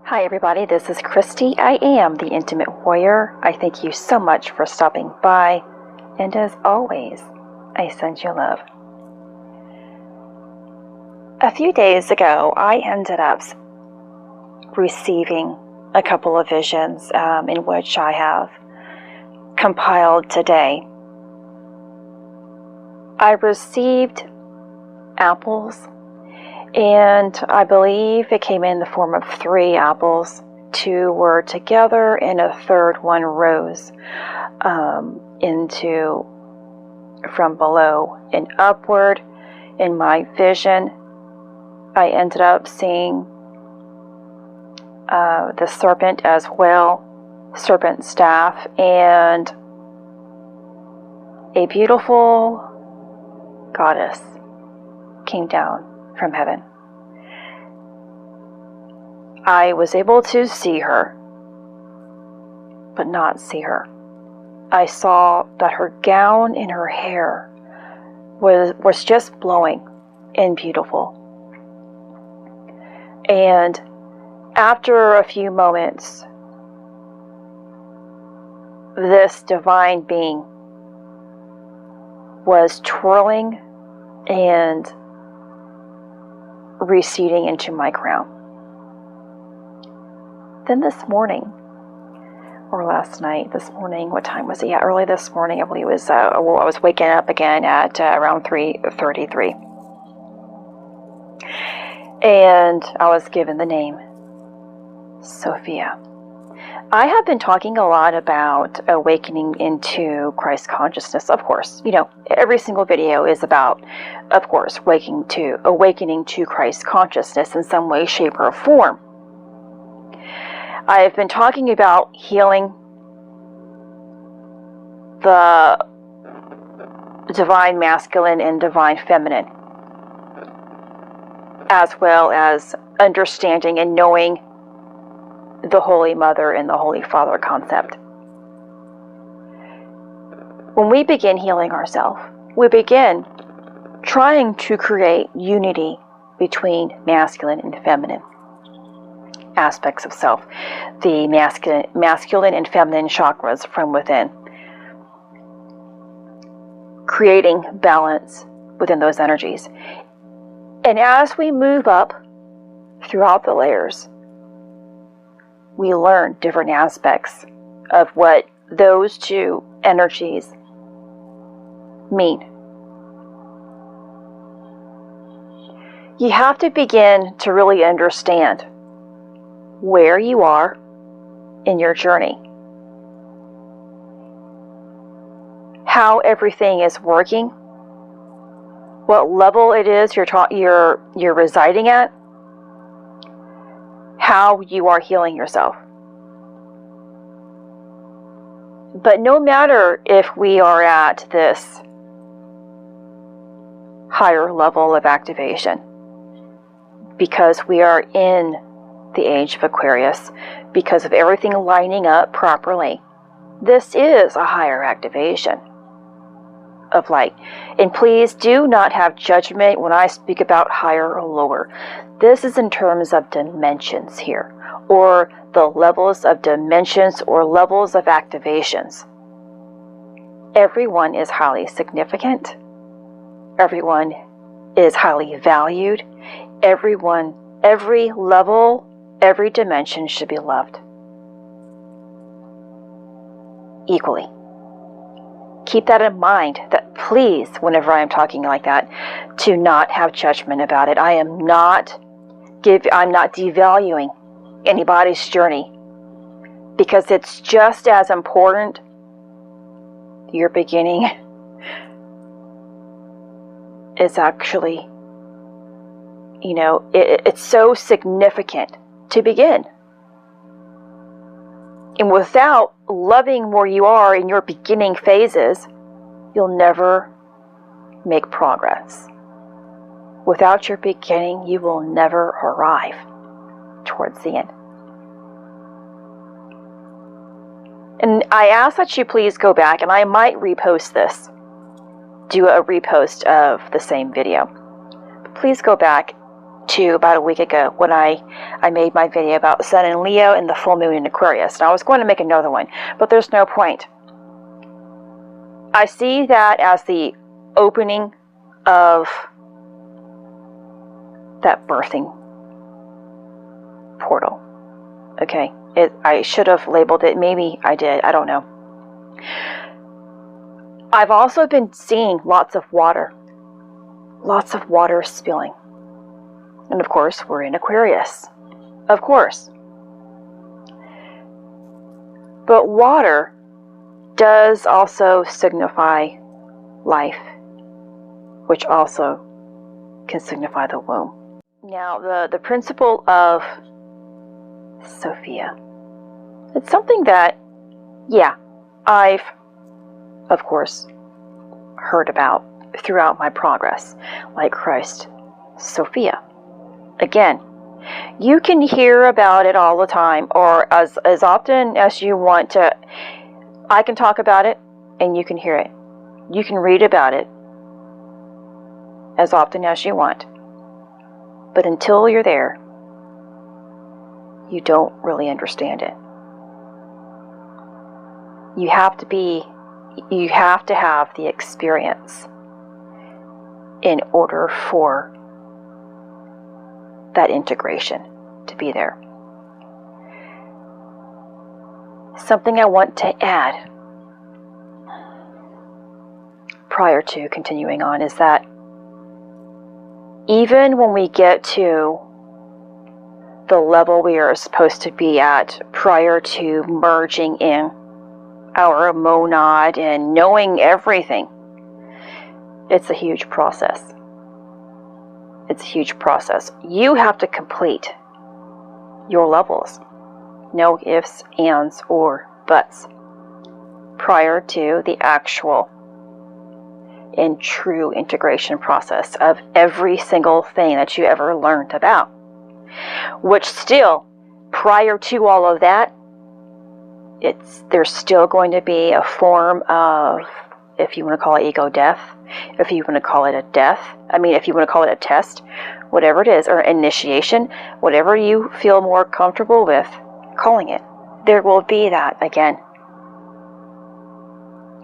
Hi everybody, this is Christy. I am the Intimate Warrior. I thank you so much for stopping by, and as always, I send you love. A few days ago, I ended up receiving a couple of visions in which I have compiled today. I received apples, and I believe it came in the form of 3 apples. 2 were together and a third one rose into from below and upward. In my vision, I ended up seeing the serpent as well, serpent staff, and a beautiful goddess came down from heaven. I was able to see her, but not see her. I saw that her gown and her hair was just blowing and beautiful. And after a few moments, this divine being was twirling and receding into my crown. Then this morning, or last night, this morning, what time was it? Yeah, early this morning, I believe it was, I was waking up again at around 3:33. And I was given the name Sophia. I have been talking a lot about awakening into Christ consciousness, of course. You know, every single video is about, of course, awakening to Christ consciousness in some way, shape, or form. I've been talking about healing the divine masculine and divine feminine, as well as understanding and knowing the Holy Mother and the Holy Father concept. When we begin healing ourselves, we begin trying to create unity between masculine and feminine aspects of self, the masculine and feminine chakras from within, creating balance within those energies. And as we move up throughout the layers, we learn different aspects of what those 2 energies mean. You have to begin to really understand where you are in your journey, how everything is working, what level it is you're residing at, how you are healing yourself. But no matter if we are at this higher level of activation, because we are in the age of Aquarius, because of everything lining up properly, this is a higher activation of light. And please do not have judgment when I speak about higher or lower. This is in terms of dimensions here, or the levels of dimensions or levels of activations. Everyone is highly significant. Everyone is highly valued. Every level, every dimension should be loved equally. Keep that in mind, that please, whenever I am talking like that, to not have judgment about it. I'm not devaluing anybody's journey, because it's just as important. Your beginning is actually, it's so significant to begin. And without loving where you are in your beginning phases, you'll never make progress. Without your beginning, you will never arrive towards the end. And I ask that you please go back, and I might repost this, do a repost of the same video. Please go back to about a week ago when I made my video about the Sun in Leo and the full moon in Aquarius. And I was going to make another one, but there's no point. I see that as the opening of that birthing portal. Okay, I should have labeled it. Maybe I did. I don't know. I've also been seeing lots of water spilling. And of course, we're in Aquarius. Of course. But water does also signify life, which also can signify the womb. Now, the principle of Sophia. It's something that, yeah, I've, of course, heard about throughout my progress, like Christos Sophia. Again, you can hear about it all the time, or as often as you want to. I can talk about it, and you can hear it. You can read about it as often as you want. But until you're there, you don't really understand it. You have to have the experience in order for that integration to be there. Something I want to add prior to continuing on is that even when we get to the level we are supposed to be at prior to merging in our monad and knowing everything, it's a huge process. It's a huge process. You have to complete your levels. No ifs, ands, or buts prior to the actual and true integration process of every single thing that you ever learned about. Which still, prior to all of that, there's still going to be a form of, if you want to call it ego death, if you want to call it a death, if you want to call it a test, whatever it is, or initiation, whatever you feel more comfortable with calling it, there will be that again.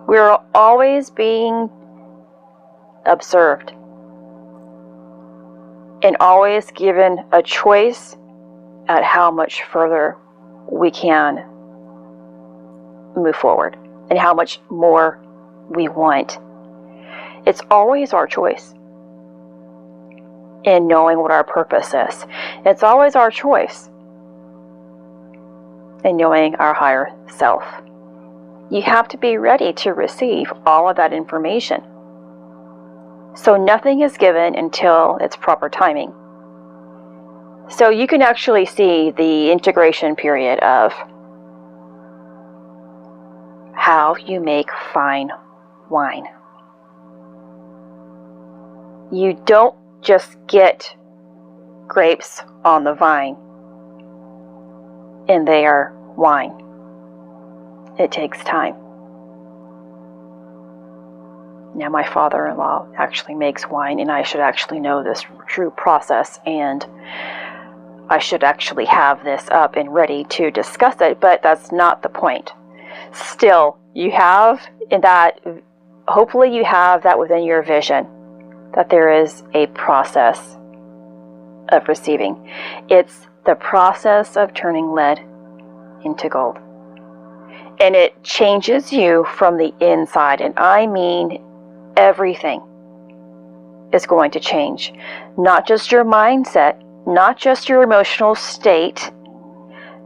We're always being observed and always given a choice at how much further we can move forward and how much more we want. It's always our choice in knowing what our purpose is. It's always our choice in knowing our higher self. You have to be ready to receive all of that information. So nothing is given until its proper timing. So you can actually see the integration period of how you make fine wine. You don't just get grapes on the vine and they are wine. It takes time. Now my father-in-law actually makes wine, and I should actually know this true process, and I should actually have this up and ready to discuss it, but that's not the point. Still, you have in that, hopefully you have that within your vision, that there is a process of receiving. It's the process of turning lead into gold. And it changes you from the inside, and I mean everything is going to change. Not just your mindset, not just your emotional state,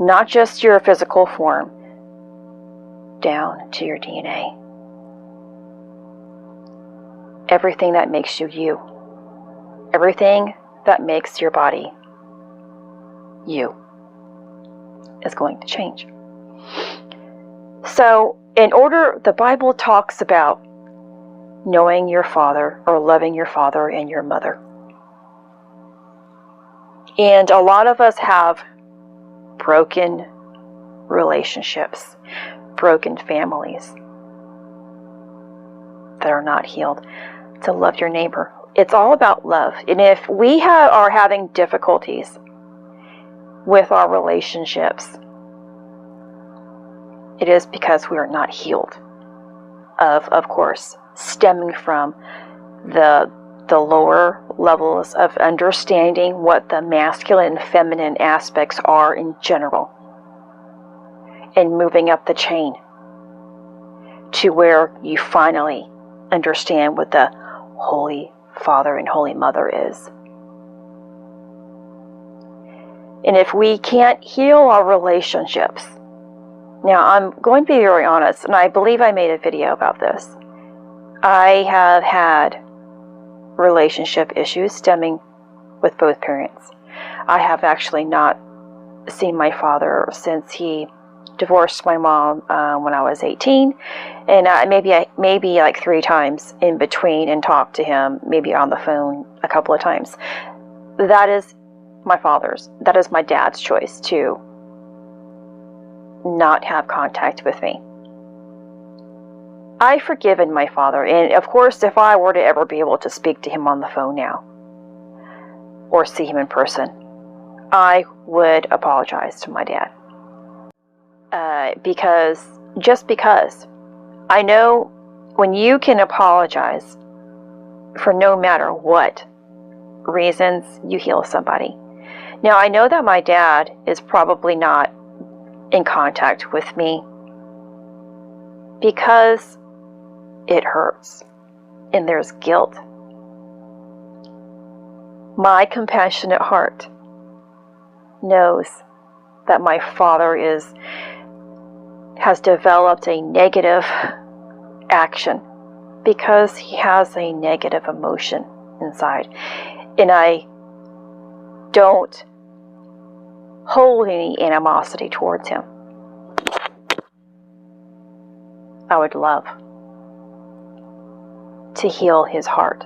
not just your physical form, down to your DNA. Everything that makes you you. Everything that makes your body you is going to change. So, the Bible talks about knowing your father or loving your father and your mother. And a lot of us have broken relationships, broken families that are not healed. To love your neighbor, It's all about love. And if we are having difficulties with our relationships, it is because we are not healed of course, stemming from the lower levels of understanding what the masculine and feminine aspects are in general, and moving up the chain to where you finally understand what the Holy Father and Holy Mother is. And if we can't heal our relationships, now I'm going to be very honest, and I believe I made a video about this. I have had relationship issues stemming with both parents. I have actually not seen my father since he divorced my mom when I was 18, and maybe like 3 times in between, and talked to him maybe on the phone a couple of times. That is my father's. That is my dad's choice to not have contact with me. I've forgiven my father, and of course, if I were to ever be able to speak to him on the phone now, or see him in person, I would apologize to my dad. Because I know when you can apologize for no matter what reasons, you heal somebody. Now, I know that my dad is probably not in contact with me because it hurts and there's guilt. My compassionate heart knows that my father has developed a negative action because he has a negative emotion inside, and I don't hold any animosity towards him. I would love to heal his heart.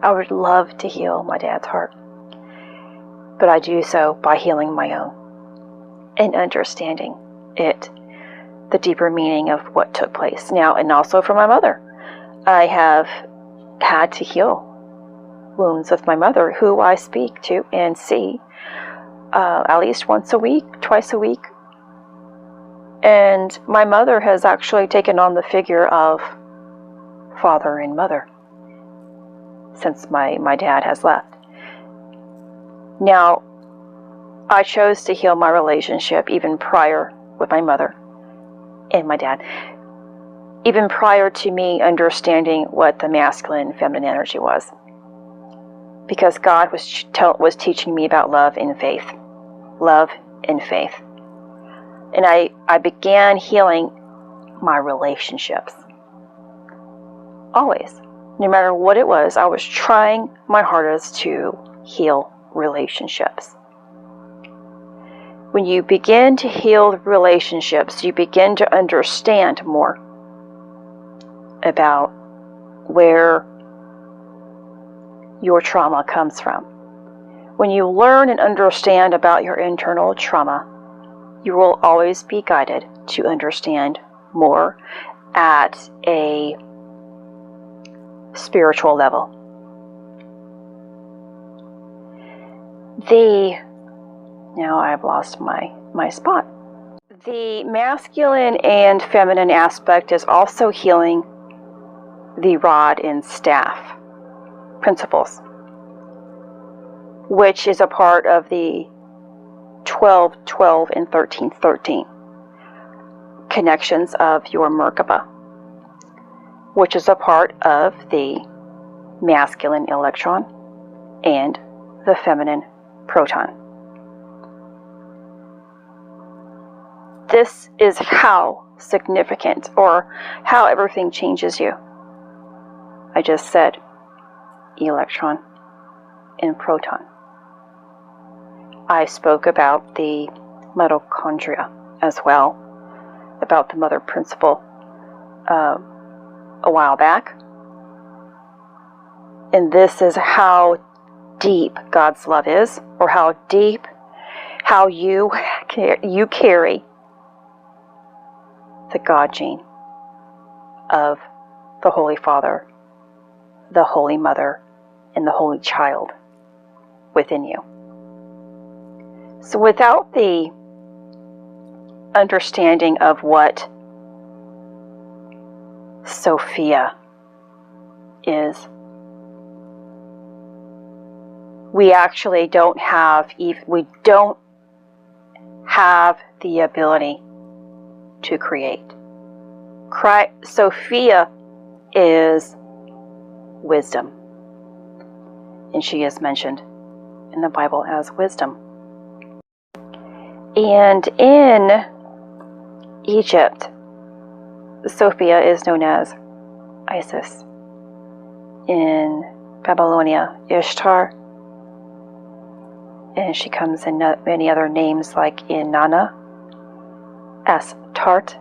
I would love to heal my dad's heart. But I do so by healing my own and understanding the deeper meaning of what took place. Now, and also for my mother, I have had to heal wounds with my mother, who I speak to and see at least once a week, twice a week. And my mother has actually taken on the figure of father and mother since my dad has left. Now, I chose to heal my relationship even prior with my mother and my dad, even prior to me understanding what the masculine and feminine energy was, because God was teaching me about love and faith. Love and faith. And I began healing my relationships. Always. No matter what it was, I was trying my hardest to heal relationships. When you begin to heal relationships, you begin to understand more about where your trauma comes from. When you learn and understand about your internal trauma, you will always be guided to understand more at a spiritual level. Now I've lost my spot. The masculine and feminine aspect is also healing the rod and staff principles, which is a part of the 12-12 and 13-13 connections of your Merkaba, which is a part of the masculine electron and the feminine proton. This is how significant, or how everything changes you. I just said electron and proton. I spoke about the mitochondria as well, about the mother principle a while back. And this is how deep God's love is, or how you carry the God gene of the Holy Father, the Holy Mother, and the Holy Child within you. So without the understanding of what Sophia is, we actually don't have the ability to create. Sophia is wisdom, and she is mentioned in the Bible as wisdom. And in Egypt, Sophia is known as Isis. In Babylonia, Ishtar. And she comes in many other names like Inanna, Astarte,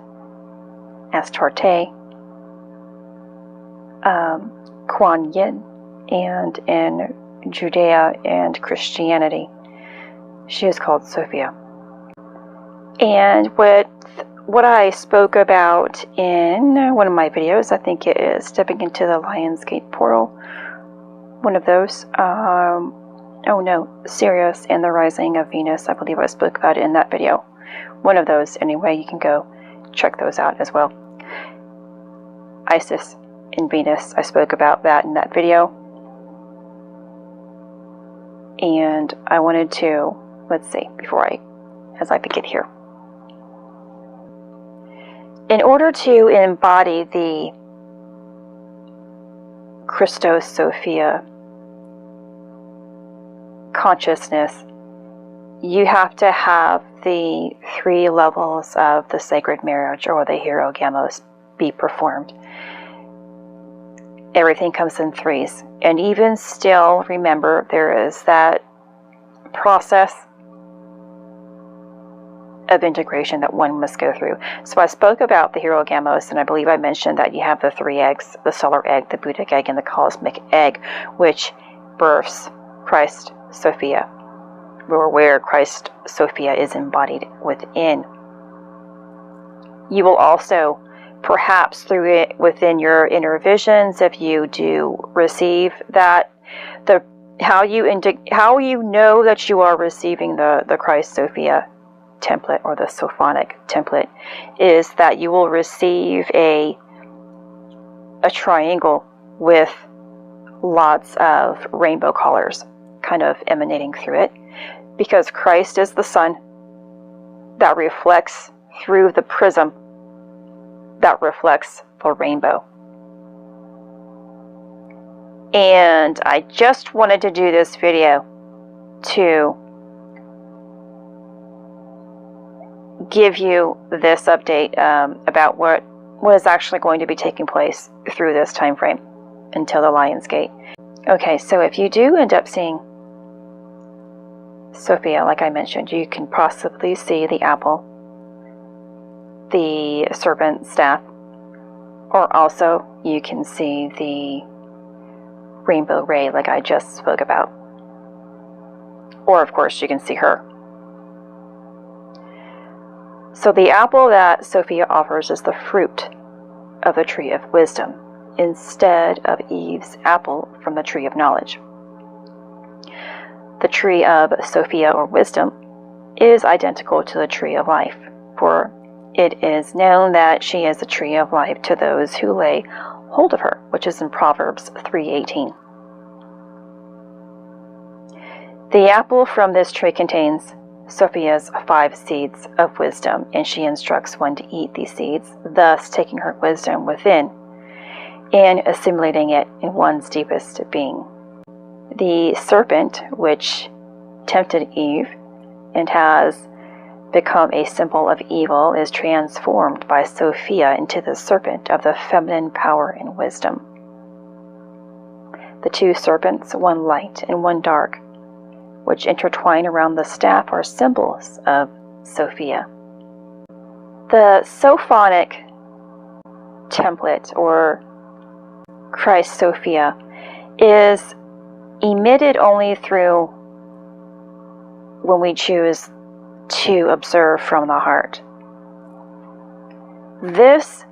Kuan Yin, and in Judea and Christianity, she is called Sophia. And with what I spoke about in one of my videos, I think it is Stepping into the Lion's Gate Portal, one of those, Sirius and the Rising of Venus, I believe I spoke about it in that video. One of those, anyway, you can go check those out as well. Isis and Venus, I spoke about that in that video. And I wanted to, as I begin here. In order to embody the Christos-Sophia consciousness, you have to have the 3 levels of the sacred marriage or the hero gamos be performed. Everything comes in 3s. And even still, remember, there is that process of integration that one must go through. So I spoke about the hero gamos, and I believe I mentioned that you have the 3 eggs, the solar egg, the Buddhic egg, and the cosmic egg, which births Christ Sophia, or where Christ Sophia is embodied within. You will also, perhaps through it within your inner visions, if you do receive that, how you know that you are receiving the Christ Sophia template or the Sophianic template is that you will receive a triangle with lots of rainbow colors kind of emanating through it, because Christ is the sun that reflects through the prism that reflects the rainbow. And I just wanted to do this video to give you this update about what is actually going to be taking place through this time frame until the Lion's Gate. Okay, so if you do end up seeing Sophia, like I mentioned, you can possibly see the apple, the serpent staff, or also you can see the rainbow ray like I just spoke about. Or of course you can see her. So the apple that Sophia offers is the fruit of the tree of wisdom, instead of Eve's apple from the tree of knowledge. The tree of Sophia, or wisdom, is identical to the tree of life, for it is known that she is the tree of life to those who lay hold of her, which is in Proverbs 3:18. The apple from this tree contains Sophia's 5 seeds of wisdom, and she instructs one to eat these seeds, thus taking her wisdom within and assimilating it in one's deepest being. The serpent, which tempted Eve and has become a symbol of evil, is transformed by Sophia into the serpent of the feminine power and wisdom. The 2 serpents, one light and one dark, which intertwine around the staff, are symbols of Sophia. The Sophianic template, or Christ Sophia, is emitted only through when we choose to observe from the heart. This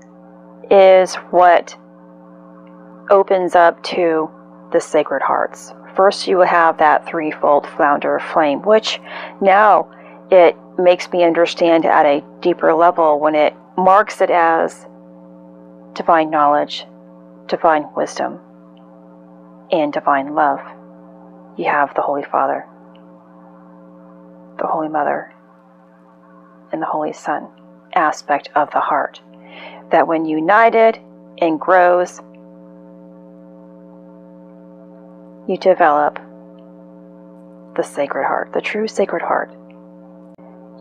is what opens up to the Sacred Hearts. First, you will have that threefold flounder flame, which now it makes me understand at a deeper level when it marks it as divine knowledge, divine wisdom, and divine love. You have the Holy Father, the Holy Mother, and the Holy Son aspect of the heart, that when united and grows, you develop the Sacred Heart, the true Sacred Heart.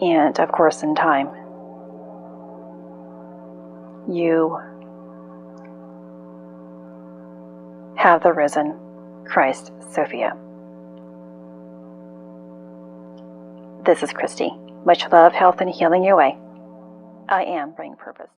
And of course, in time, you have the risen Christ Sophia. This is Christy. Much love, health, and healing your way. I am bringing purpose.